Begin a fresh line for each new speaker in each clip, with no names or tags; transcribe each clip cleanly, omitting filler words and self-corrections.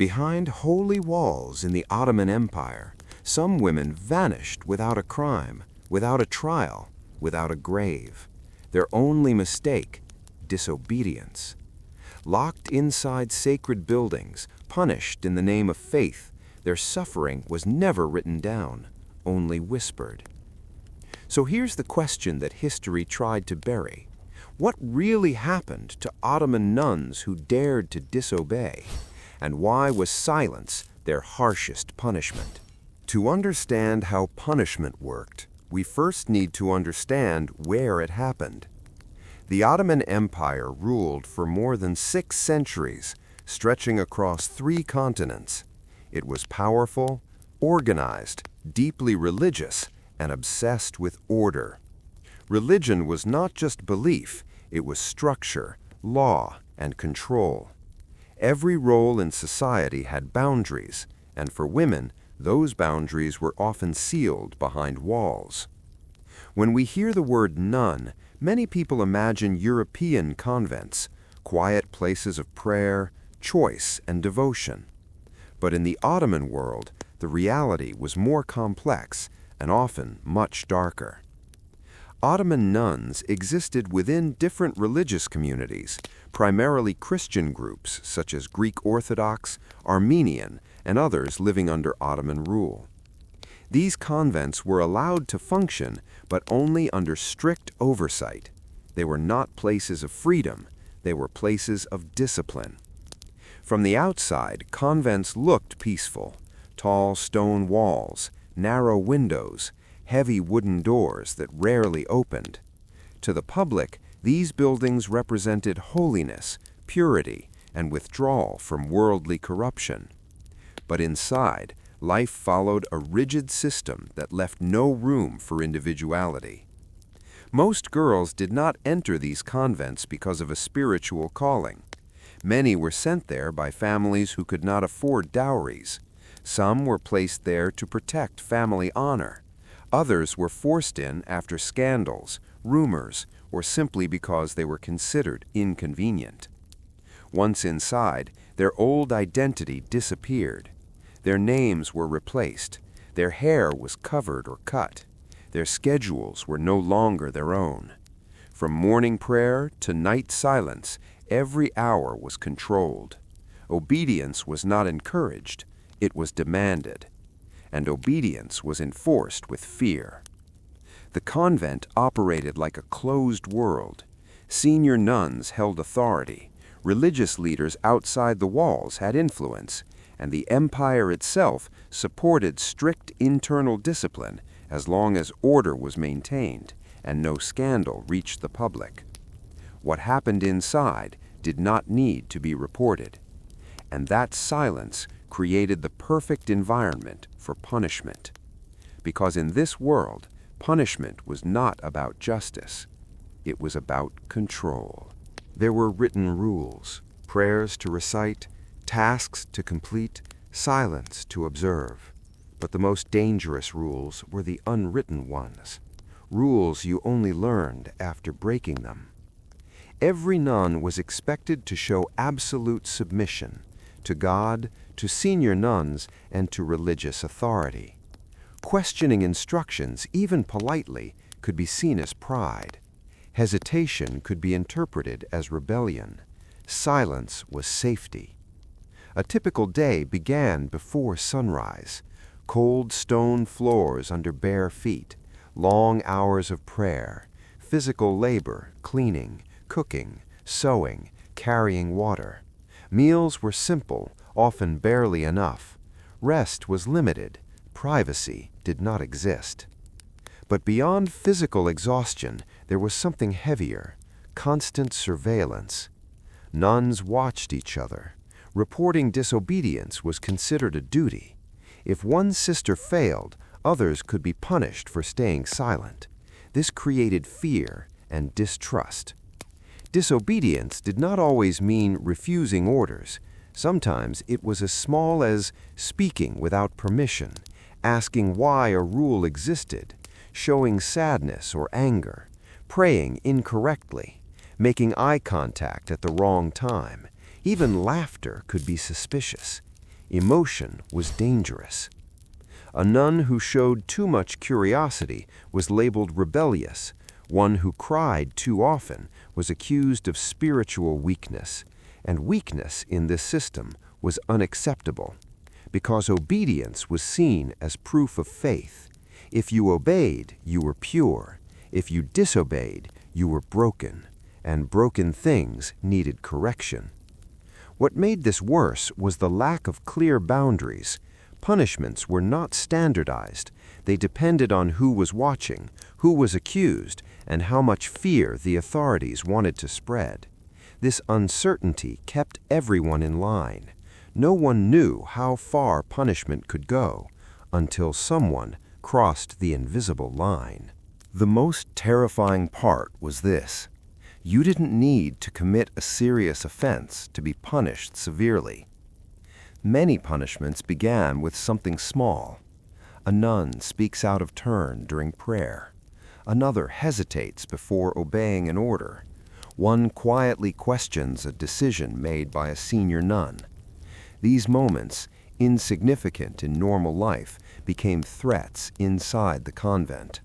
Behind holy walls in the Ottoman Empire, some women vanished without a crime, without a trial, without a grave. Their only mistake, disobedience. Locked inside sacred buildings, punished in the name of faith, their suffering was never written down, only whispered. So here's the question that history tried to bury. What really happened to Ottoman nuns who dared to disobey? And why was silence their harshest punishment? To understand how punishment worked, we first need to understand where it happened. The Ottoman Empire ruled for more than 6 centuries, stretching across 3 continents. It was powerful, organized, deeply religious, and obsessed with order. Religion was not just belief, it was structure, law, and control. Every role in society had boundaries, and for women, those boundaries were often sealed behind walls. When we hear the word nun, many people imagine European convents, quiet places of prayer, choice, and devotion. But in the Ottoman world, the reality was more complex and often much darker. Ottoman nuns existed within different religious communities, primarily Christian groups such as Greek Orthodox, Armenian, and others living under Ottoman rule. These convents were allowed to function, but only under strict oversight. They were not places of freedom, they were places of discipline. From the outside, convents looked peaceful: tall stone walls, narrow windows, heavy wooden doors that rarely opened. To the public, these buildings represented holiness, purity, and withdrawal from worldly corruption. But inside, life followed a rigid system that left no room for individuality. Most girls did not enter these convents because of a spiritual calling. Many were sent there by families who could not afford dowries. Some were placed there to protect family honor. Others were forced in after scandals, rumors, or simply because they were considered inconvenient. Once inside, their old identity disappeared. Their names were replaced. Their hair was covered or cut. Their schedules were no longer their own. From morning prayer to night silence, every hour was controlled. Obedience was not encouraged, it was demanded. And obedience was enforced with fear. The convent operated like a closed world. Senior nuns held authority, religious leaders outside the walls had influence, and the empire itself supported strict internal discipline as long as order was maintained and no scandal reached the public. What happened inside did not need to be reported, and that silence created the perfect environment for punishment. Because in this world, punishment was not about justice. It was about control. There were written rules, prayers to recite, tasks to complete, silence to observe. But the most dangerous rules were the unwritten ones, rules you only learned after breaking them. Every nun was expected to show absolute submission to God, to senior nuns, and to religious authority. Questioning instructions, even politely, could be seen as pride. Hesitation could be interpreted as rebellion. Silence was safety. A typical day began before sunrise. Cold stone floors under bare feet, long hours of prayer, physical labor, cleaning, cooking, sewing, carrying water. Meals were simple, often barely enough. Rest was limited. Privacy did not exist. But beyond physical exhaustion, there was something heavier: constant surveillance. Nuns watched each other. Reporting disobedience was considered a duty. If one sister failed, others could be punished for staying silent. This created fear and distrust. Disobedience did not always mean refusing orders. Sometimes it was as small as speaking without permission, asking why a rule existed, showing sadness or anger, praying incorrectly, making eye contact at the wrong time. Even laughter could be suspicious. Emotion was dangerous. A nun who showed too much curiosity was labeled rebellious. One who cried too often was accused of spiritual weakness, and weakness in this system was unacceptable, because obedience was seen as proof of faith. If you obeyed, you were pure. If you disobeyed, you were broken, and broken things needed correction. What made this worse was the lack of clear boundaries. Punishments were not standardized. They depended on who was watching, who was accused, and how much fear the authorities wanted to spread. This uncertainty kept everyone in line. No one knew how far punishment could go until someone crossed the invisible line. The most terrifying part was this: you didn't need to commit a serious offense to be punished severely. Many punishments began with something small. A nun speaks out of turn during prayer. Another hesitates before obeying an order. One quietly questions a decision made by a senior nun. These moments, insignificant in normal life, became threats inside the convent.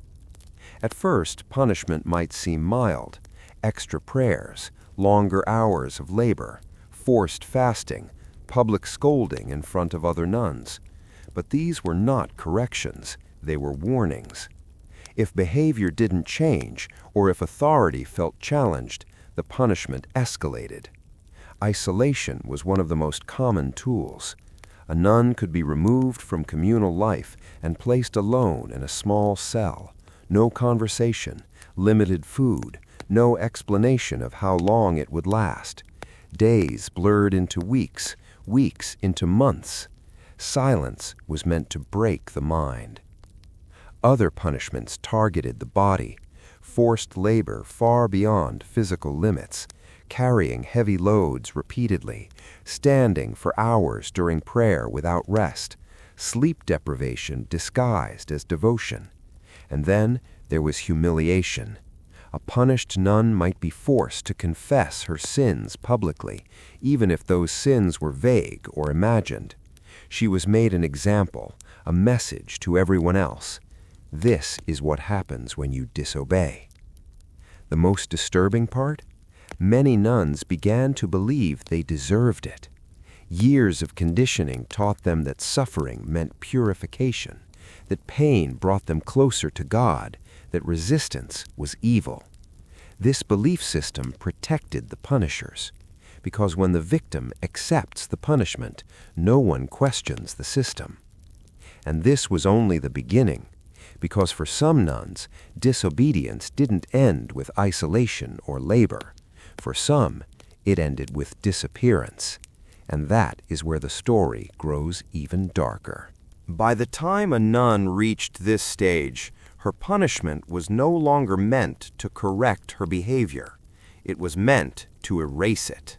At first, punishment might seem mild: extra prayers, longer hours of labor, forced fasting, public scolding in front of other nuns. But these were not corrections, they were warnings. If behavior didn't change, or if authority felt challenged, the punishment escalated. Isolation was one of the most common tools. A nun could be removed from communal life and placed alone in a small cell. No conversation, limited food, no explanation of how long it would last. Days blurred into weeks, weeks into months. Silence was meant to break the mind. Other punishments targeted the body: forced labor far beyond physical limits, carrying heavy loads repeatedly, standing for hours during prayer without rest, sleep deprivation disguised as devotion. And then there was humiliation. A punished nun might be forced to confess her sins publicly, even if those sins were vague or imagined. She was made an example, a message to everyone else. This is what happens when you disobey. The most disturbing part? Many nuns began to believe they deserved it. Years of conditioning taught them that suffering meant purification, that pain brought them closer to God, that resistance was evil. This belief system protected the punishers, because when the victim accepts the punishment, no one questions the system. And this was only the beginning, because for some nuns, disobedience didn't end with isolation or labor. For some, it ended with disappearance. And that is where the story grows even darker. By the time a nun reached this stage, her punishment was no longer meant to correct her behavior. It was meant to erase it.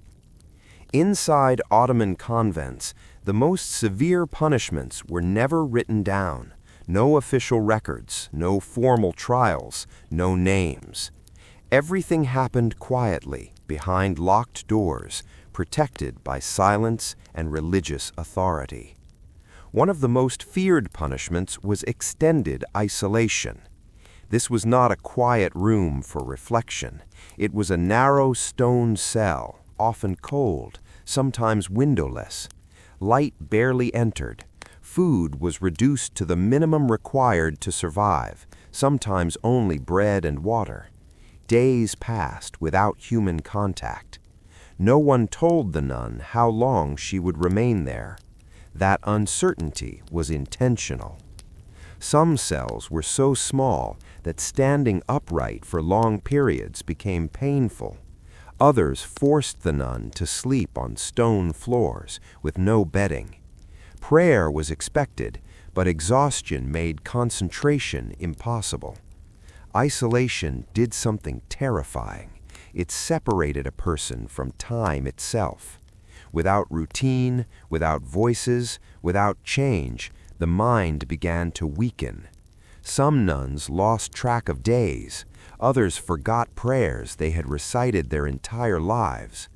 Inside Ottoman convents, the most severe punishments were never written down. No official records, no formal trials, no names. Everything happened quietly, behind locked doors, protected by silence and religious authority. One of the most feared punishments was extended isolation. This was not a quiet room for reflection. It was a narrow stone cell, often cold, sometimes windowless. Light barely entered. Food was reduced to the minimum required to survive, sometimes only bread and water. Days passed without human contact. No one told the nun how long she would remain there. That uncertainty was intentional. Some cells were so small that standing upright for long periods became painful. Others forced the nun to sleep on stone floors with no bedding. Prayer was expected, but exhaustion made concentration impossible. Isolation did something terrifying. It separated a person from time itself. Without routine, without voices, without change, the mind began to weaken. Some nuns lost track of days. Others forgot prayers they had recited their entire lives.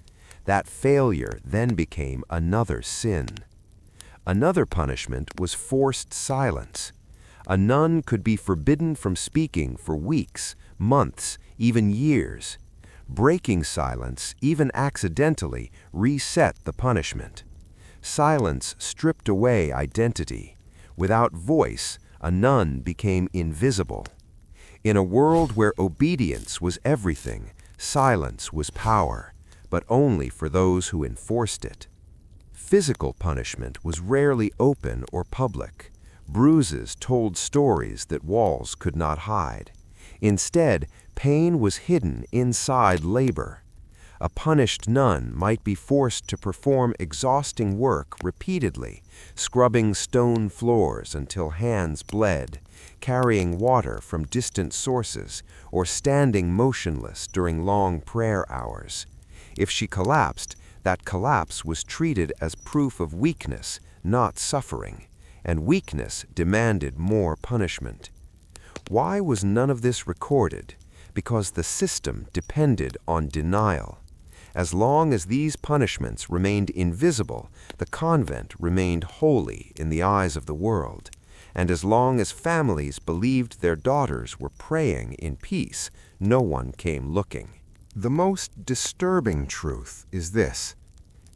That failure then became another sin. Another punishment was forced silence. A nun could be forbidden from speaking for weeks, months, even years. Breaking silence, even accidentally, reset the punishment. Silence stripped away identity. Without voice, a nun became invisible. In a world where obedience was everything, silence was power, but only for those who enforced it. Physical punishment was rarely open or public. Bruises told stories that walls could not hide. Instead, pain was hidden inside labor. A punished nun might be forced to perform exhausting work repeatedly, scrubbing stone floors until hands bled, carrying water from distant sources, or standing motionless during long prayer hours. If she collapsed, that collapse was treated as proof of weakness, not suffering, and weakness demanded more punishment. Why was none of this recorded? Because the system depended on denial. As long as these punishments remained invisible, the convent remained holy in the eyes of the world. And as long as families believed their daughters were praying in peace, no one came looking. The most disturbing truth is this: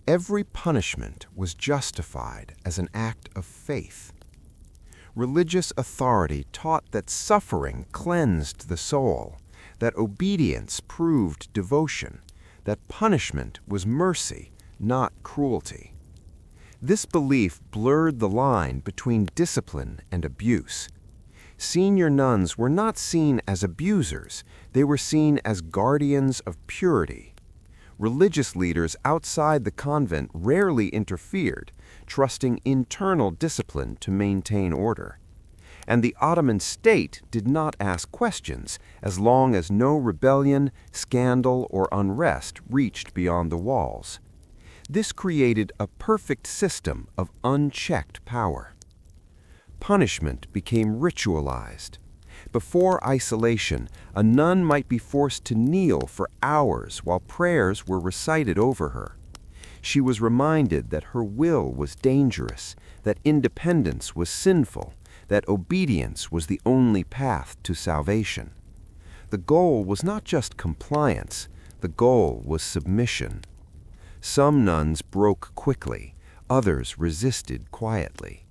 every punishment was justified as an act of faith. Religious authority taught that suffering cleansed the soul, that obedience proved devotion, that punishment was mercy, not cruelty. This belief blurred the line between discipline and abuse. Senior nuns were not seen as abusers, they were seen as guardians of purity. Religious leaders outside the convent rarely interfered, trusting internal discipline to maintain order. And the Ottoman state did not ask questions as long as no rebellion, scandal, or unrest reached beyond the walls. This created a perfect system of unchecked power. Punishment became ritualized. Before isolation, a nun might be forced to kneel for hours while prayers were recited over her. She was reminded that her will was dangerous, that independence was sinful, that obedience was the only path to salvation. The goal was not just compliance, the goal was submission. Some nuns broke quickly, others resisted quietly.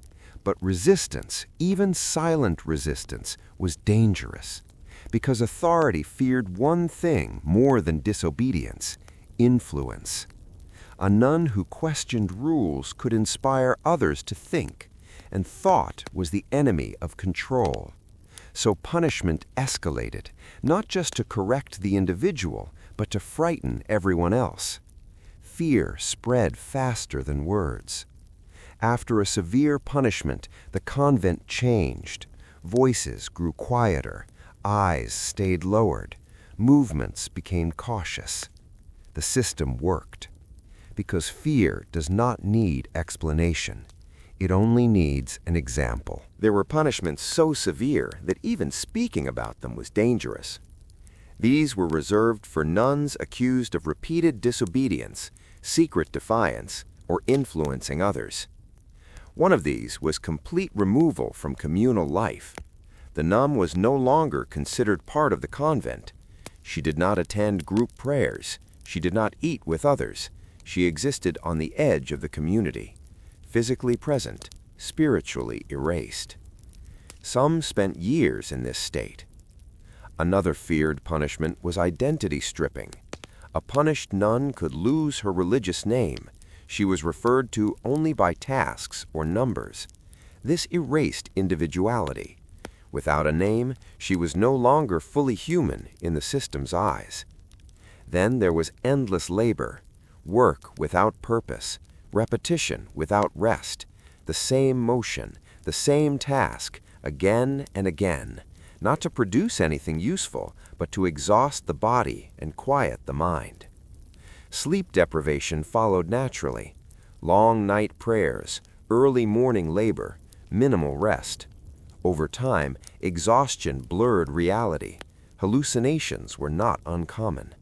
But resistance, even silent resistance, was dangerous, because authority feared one thing more than disobedience: influence. A nun who questioned rules could inspire others to think, and thought was the enemy of control. So punishment escalated, not just to correct the individual, but to frighten everyone else. Fear spread faster than words. After a severe punishment, the convent changed. Voices grew quieter, eyes stayed lowered, movements became cautious. The system worked. Because fear does not need explanation. It only needs an example. There were punishments so severe that even speaking about them was dangerous. These were reserved for nuns accused of repeated disobedience, secret defiance, or influencing others. One of these was complete removal from communal life. The nun was no longer considered part of the convent. She did not attend group prayers. She did not eat with others. She existed on the edge of the community, physically present, spiritually erased. Some spent years in this state. Another feared punishment was identity stripping. A punished nun could lose her religious name. She was referred to only by tasks or numbers. This erased individuality. Without a name, she was no longer fully human in the system's eyes. Then there was endless labor, work without purpose, repetition without rest, the same motion, the same task, again and again, not to produce anything useful, but to exhaust the body and quiet the mind. Sleep deprivation followed naturally. Long night prayers, early morning labor, minimal rest. Over time, exhaustion blurred reality. Hallucinations were not uncommon.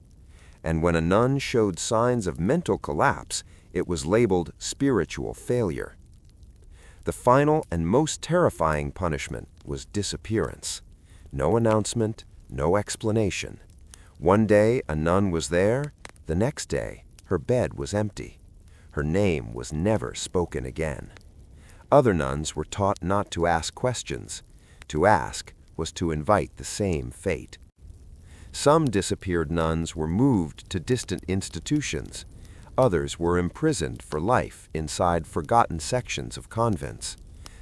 And when a nun showed signs of mental collapse, it was labeled spiritual failure. The final and most terrifying punishment was disappearance. No announcement, no explanation. One day a nun was there, the next day her bed was empty. Her name was never spoken again. Other nuns were taught not to ask questions. To ask was to invite the same fate. Some disappeared nuns were moved to distant institutions. Others were imprisoned for life inside forgotten sections of convents.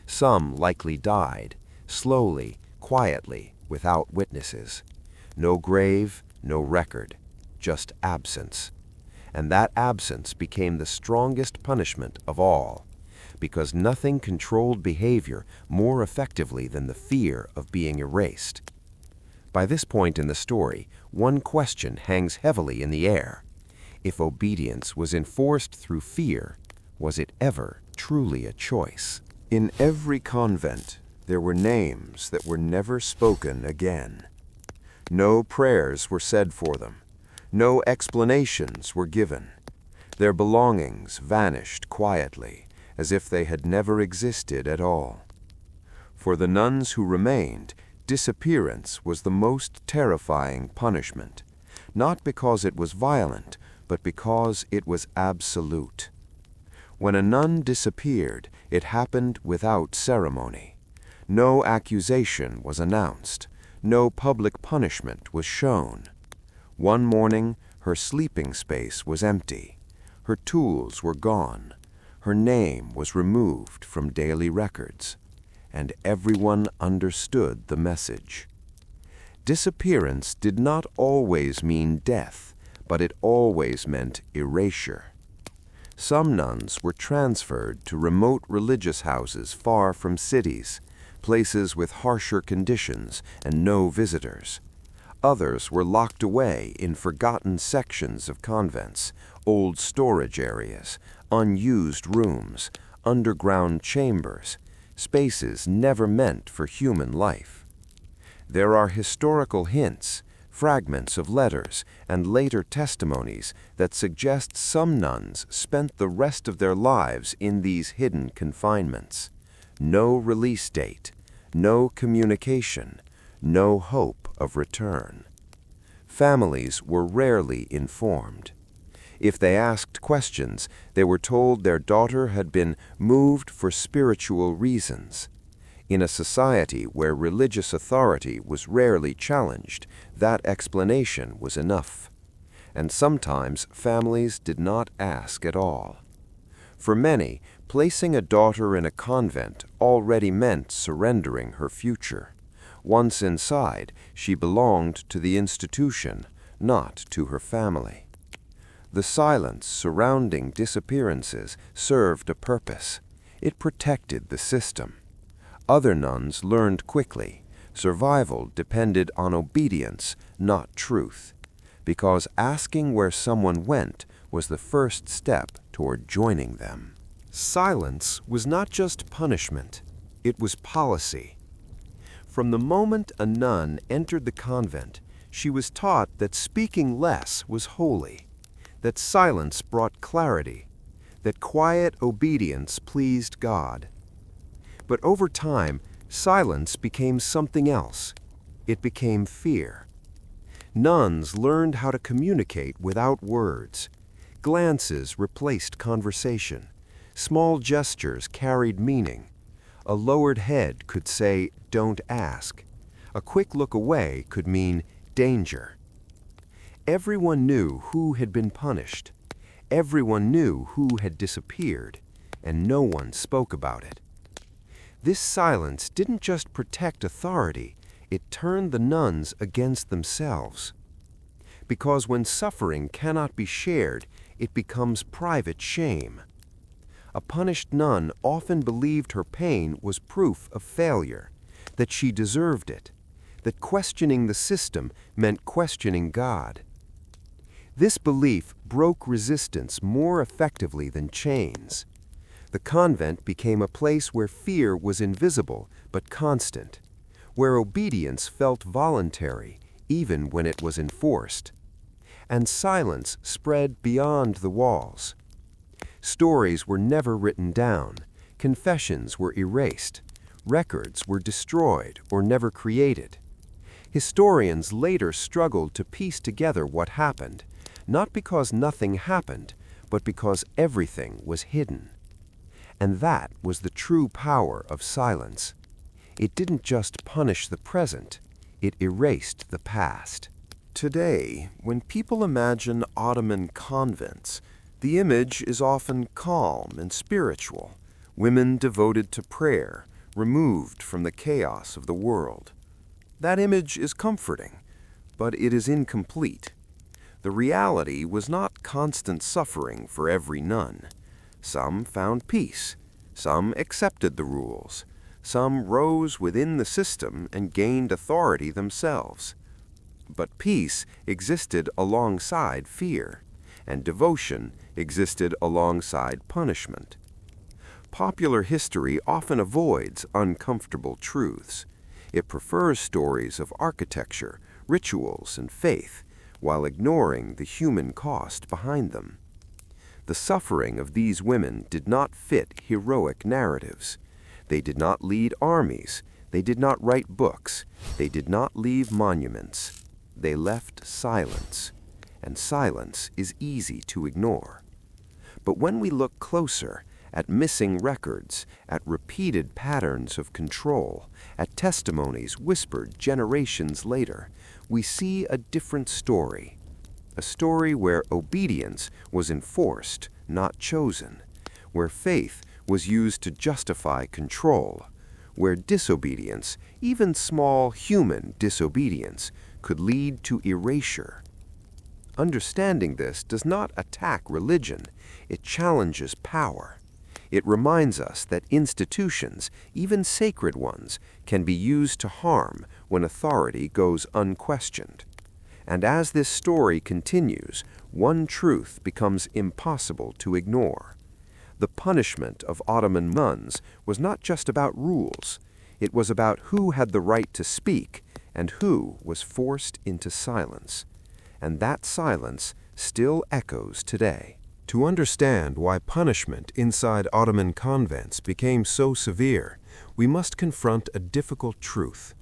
Some likely died, slowly, quietly, without witnesses. No grave, no record, just absence. And that absence became the strongest punishment of all, because nothing controlled behavior more effectively than the fear of being erased. By this point in the story, one question hangs heavily in the air. If obedience was enforced through fear, was it ever truly a choice? In every convent, there were names that were never spoken again. No prayers were said for them. No explanations were given. Their belongings vanished quietly, as if they had never existed at all. For the nuns who remained, disappearance was the most terrifying punishment, not because it was violent, but because it was absolute. When a nun disappeared, it happened without ceremony. No accusation was announced. No public punishment was shown. One morning, her sleeping space was empty. Her tools were gone. Her name was removed from daily records. And everyone understood the message. Disappearance did not always mean death, but it always meant erasure. Some nuns were transferred to remote religious houses far from cities, places with harsher conditions and no visitors. Others were locked away in forgotten sections of convents, old storage areas, unused rooms, underground chambers, spaces never meant for human life. There are historical hints, fragments of letters, and later testimonies that suggest some nuns spent the rest of their lives in these hidden confinements. No release date, no communication, no hope of return. Families were rarely informed. If they asked questions, they were told their daughter had been moved for spiritual reasons. In a society where religious authority was rarely challenged, that explanation was enough. And sometimes families did not ask at all. For many, placing a daughter in a convent already meant surrendering her future. Once inside, she belonged to the institution, not to her family. The silence surrounding disappearances served a purpose. It protected the system. Other nuns learned quickly. Survival depended on obedience, not truth, because asking where someone went was the first step toward joining them. Silence was not just punishment, it was policy. From the moment a nun entered the convent, she was taught that speaking less was holy, that silence brought clarity, that quiet obedience pleased God. But over time, silence became something else. It became fear. Nuns learned how to communicate without words. Glances replaced conversation. Small gestures carried meaning. A lowered head could say, "Don't ask." A quick look away could mean danger. Everyone knew who had been punished. Everyone knew who had disappeared, and no one spoke about it. This silence didn't just protect authority, it turned the nuns against themselves. Because when suffering cannot be shared, it becomes private shame. A punished nun often believed her pain was proof of failure, that she deserved it, that questioning the system meant questioning God. This belief broke resistance more effectively than chains. The convent became a place where fear was invisible but constant, where obedience felt voluntary even when it was enforced. And silence spread beyond the walls. Stories were never written down. Confessions were erased. Records were destroyed or never created. Historians later struggled to piece together what happened, not because nothing happened, but because everything was hidden. And that was the true power of silence. It didn't just punish the present, it erased the past. Today, when people imagine Ottoman convents, the image is often calm and spiritual, women devoted to prayer, removed from the chaos of the world. That image is comforting, but it is incomplete. The reality was not constant suffering for every nun. Some found peace, some accepted the rules, some rose within the system and gained authority themselves. But peace existed alongside fear, and devotion existed alongside punishment. Popular history often avoids uncomfortable truths. It prefers stories of architecture, rituals, and faith, while ignoring the human cost behind them. The suffering of these women did not fit heroic narratives. They did not lead armies. They did not write books. They did not leave monuments. They left silence, and silence is easy to ignore. But when we look closer at missing records, at repeated patterns of control, at testimonies whispered generations later, we see a different story. A story where obedience was enforced, not chosen, where faith was used to justify control, where disobedience, even small human disobedience, could lead to erasure. Understanding this does not attack religion, it challenges power. It reminds us that institutions, even sacred ones, can be used to harm when authority goes unquestioned. And as this story continues, one truth becomes impossible to ignore. The punishment of Ottoman nuns was not just about rules. It was about who had the right to speak and who was forced into silence. And that silence still echoes today. To understand why punishment inside Ottoman convents became so severe, we must confront a difficult truth.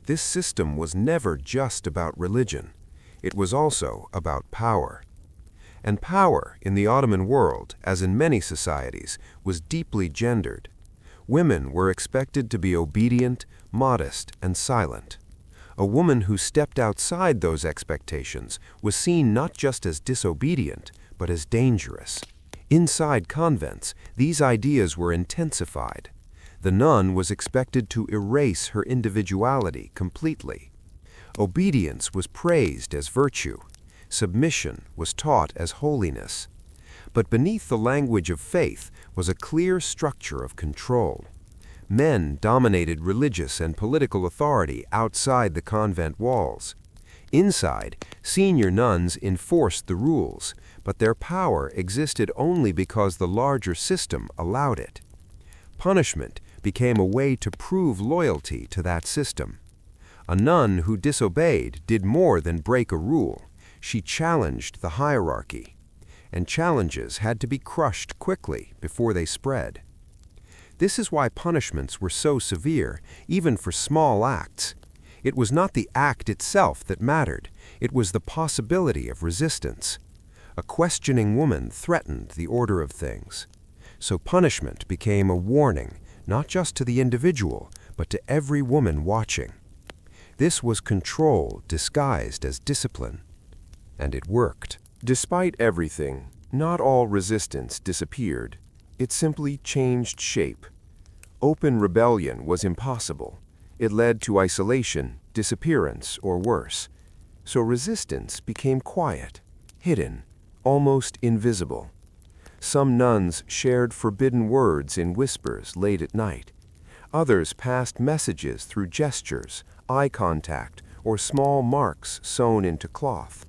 This system was never just about religion. It was also about power. And power in the Ottoman world, as in many societies, was deeply gendered. Women were expected to be obedient, modest, and silent. A woman who stepped outside those expectations was seen not just as disobedient, but as dangerous. Inside convents, these ideas were intensified. The nun was expected to erase her individuality completely. Obedience was praised as virtue. Submission was taught as holiness. But beneath the language of faith was a clear structure of control. Men dominated religious and political authority outside the convent walls. Inside, senior nuns enforced the rules, but their power existed only because the larger system allowed it. Punishment became a way to prove loyalty to that system. A nun who disobeyed did more than break a rule. She challenged the hierarchy, and challenges had to be crushed quickly before they spread. This is why punishments were so severe, even for small acts. It was not the act itself that mattered, it was the possibility of resistance. A questioning woman threatened the order of things. So punishment became a warning, not just to the individual, but to every woman watching. This was control disguised as discipline. And it worked. Despite everything, not all resistance disappeared. It simply changed shape. Open rebellion was impossible. It led to isolation, disappearance, or worse. So resistance became quiet, hidden, almost invisible. Some nuns shared forbidden words in whispers late at night. Others passed messages through gestures, eye contact, or small marks sewn into cloth.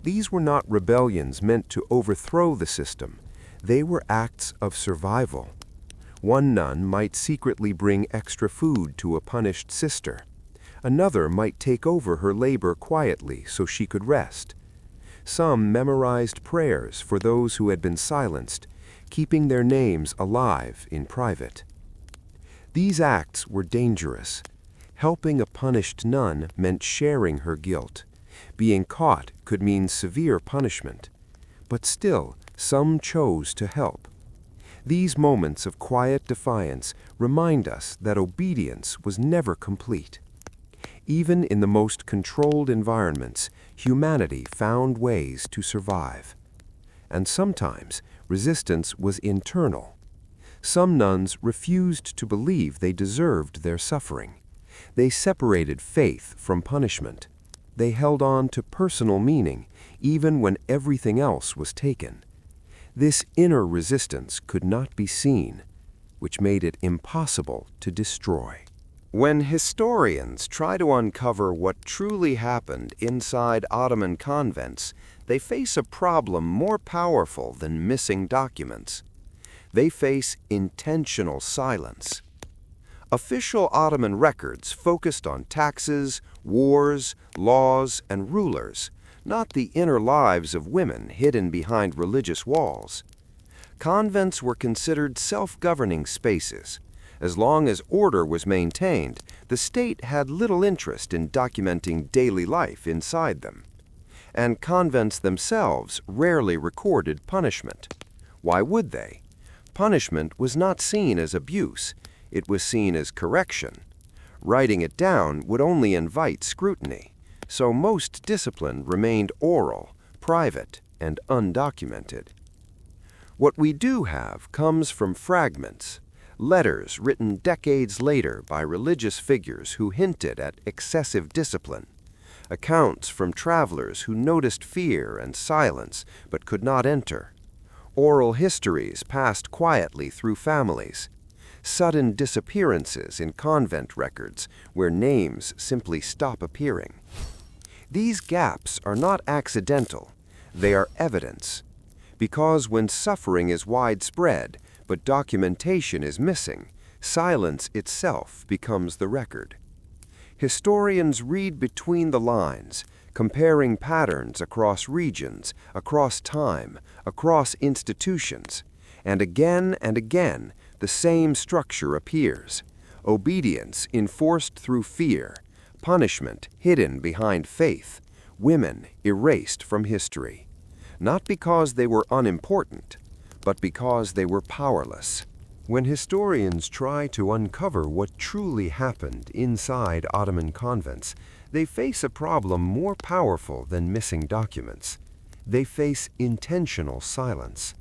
These were not rebellions meant to overthrow the system. They were acts of survival. One nun might secretly bring extra food to a punished sister. Another might take over her labor quietly so she could rest. Some memorized prayers for those who had been silenced, keeping their names alive in private. These acts were dangerous. Helping a punished nun meant sharing her guilt. Being caught could mean severe punishment. But still, some chose to help. These moments of quiet defiance remind us that obedience was never complete. Even in the most controlled environments, humanity found ways to survive. And sometimes, resistance was internal. Some nuns refused to believe they deserved their suffering. They separated faith from punishment. They held on to personal meaning, even when everything else was taken. This inner resistance could not be seen, which made it impossible to destroy. When historians try to uncover what truly happened inside Ottoman convents, they face a problem more powerful than missing documents. They face intentional silence. Official Ottoman records focused on taxes, wars, laws, and rulers, not the inner lives of women hidden behind religious walls. Convents were considered self-governing spaces. As long as order was maintained, the state had little interest in documenting daily life inside them. And convents themselves rarely recorded punishment. Why would they? Punishment was not seen as abuse. It was seen as correction. Writing it down would only invite scrutiny, so most discipline remained oral, private, and undocumented. What we do have comes from fragments, letters written decades later by religious figures who hinted at excessive discipline, accounts from travelers who noticed fear and silence but could not enter, oral histories passed quietly through families, sudden disappearances in convent records where names simply stop appearing. These gaps are not accidental, they are evidence. Because when suffering is widespread, but documentation is missing, silence itself becomes the record. Historians read between the lines, comparing patterns across regions, across time, across institutions, and again, the same structure appears. Obedience enforced through fear, punishment hidden behind faith, women erased from history. Not because they were unimportant, but because they were powerless. When historians try to uncover what truly happened inside Ottoman convents, they face a problem more powerful than missing documents. They face intentional silence.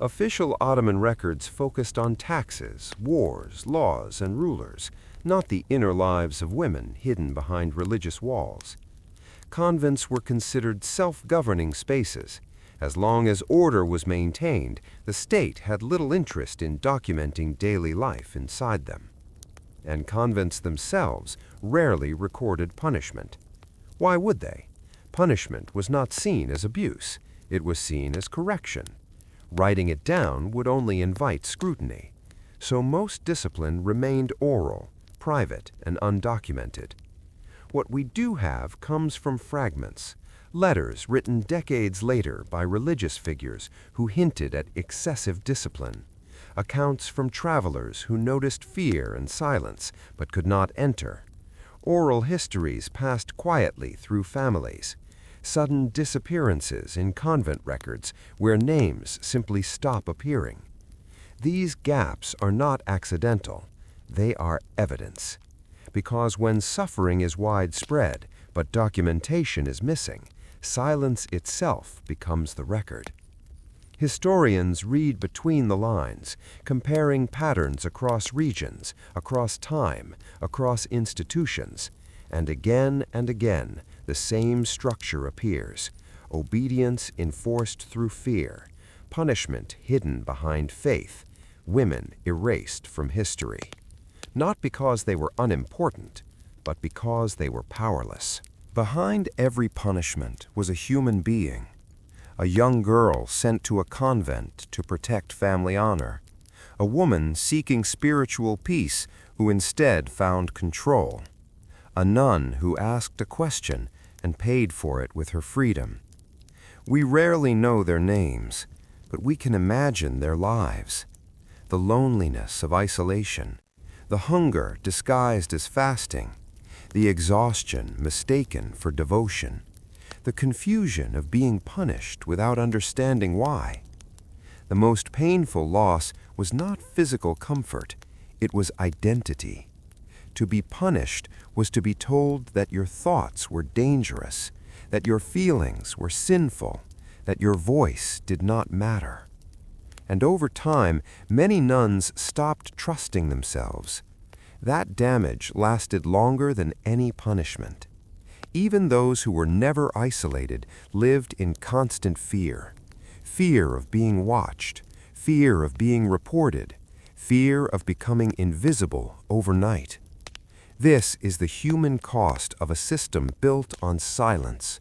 Official Ottoman records focused on taxes, wars, laws, and rulers, not the inner lives of women hidden behind religious walls. Convents were considered self-governing spaces. As long as order was maintained, the state had little interest in documenting daily life inside them. And convents themselves rarely recorded punishment. Why would they? Punishment was not seen as abuse. It was seen as correction. Writing it down would only invite scrutiny. So most discipline remained oral, private, and undocumented. What we do have comes from fragments, letters written decades later by religious figures who hinted at excessive discipline, accounts from travelers who noticed fear and silence but could not enter, oral histories passed quietly through families, sudden disappearances in convent records where names simply stop appearing. These gaps are not accidental, they are evidence. Because when suffering is widespread, but documentation is missing, silence itself becomes the record. Historians read between the lines, comparing patterns across regions, across time, across institutions, and again, the same structure appears: obedience enforced through fear, punishment hidden behind faith, women erased from history. Not because they were unimportant, but because they were powerless. Behind every punishment was a human being, a young girl sent to a convent to protect family honor, a woman seeking spiritual peace who instead found control, a nun who asked a question and paid for it with her freedom. We rarely know their names, but we can imagine their lives. The loneliness of isolation, the hunger disguised as fasting, the exhaustion mistaken for devotion, the confusion of being punished without understanding why. The most painful loss was not physical comfort, it was identity. To be punished was to be told that your thoughts were dangerous, that your feelings were sinful, that your voice did not matter. And over time, many nuns stopped trusting themselves. That damage lasted longer than any punishment. Even those who were never isolated lived in constant fear. Fear of being watched, fear of being reported, fear of becoming invisible overnight. This is the human cost of a system built on silence,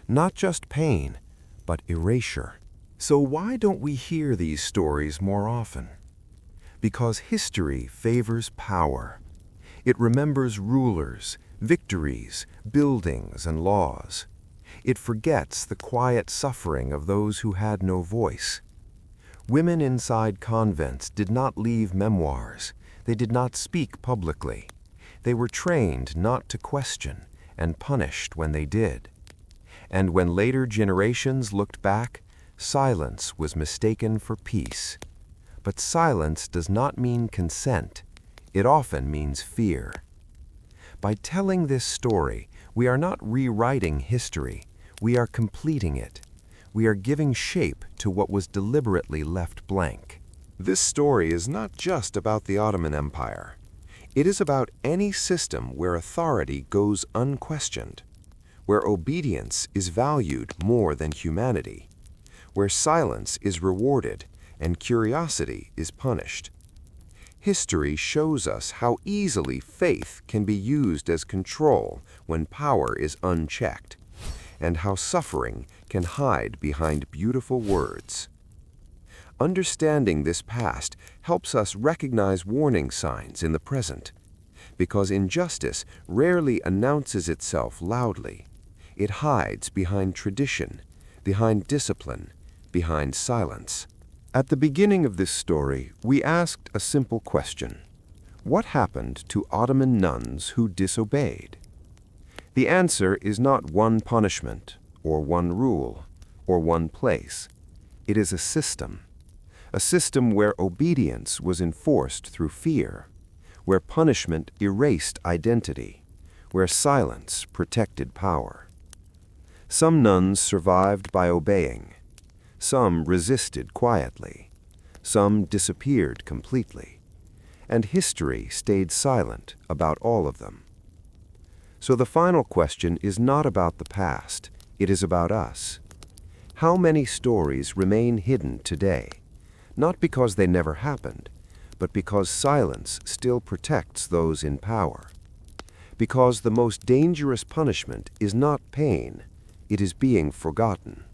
not just pain, but erasure. So why don't we hear these stories more often? Because history favors power. It remembers rulers, victories, buildings, and laws. It forgets the quiet suffering of those who had no voice. Women inside convents did not leave memoirs. They did not speak publicly. They were trained not to question and punished when they did. And when later generations looked back, silence was mistaken for peace. But silence does not mean consent. It often means fear. By telling this story, we are not rewriting history. We are completing it. We are giving shape to what was deliberately left blank. This story is not just about the Ottoman Empire. It is about any system where authority goes unquestioned, where obedience is valued more than humanity, where silence is rewarded and curiosity is punished. History shows us how easily faith can be used as control when power is unchecked, and how suffering can hide behind beautiful words. Understanding this past helps us recognize warning signs in the present, because injustice rarely announces itself loudly. It hides behind tradition, behind discipline, behind silence. At the beginning of this story, we asked a simple question. What happened to Ottoman nuns who disobeyed? The answer is not one punishment, or one rule, or one place. It is a system where obedience was enforced through fear, where punishment erased identity, where silence protected power. Some nuns survived by obeying. Some resisted quietly. Some disappeared completely. And history stayed silent about all of them. So the final question is not about the past, it is about us. How many stories remain hidden today? Not because they never happened, but because silence still protects those in power. Because the most dangerous punishment is not pain, it is being forgotten.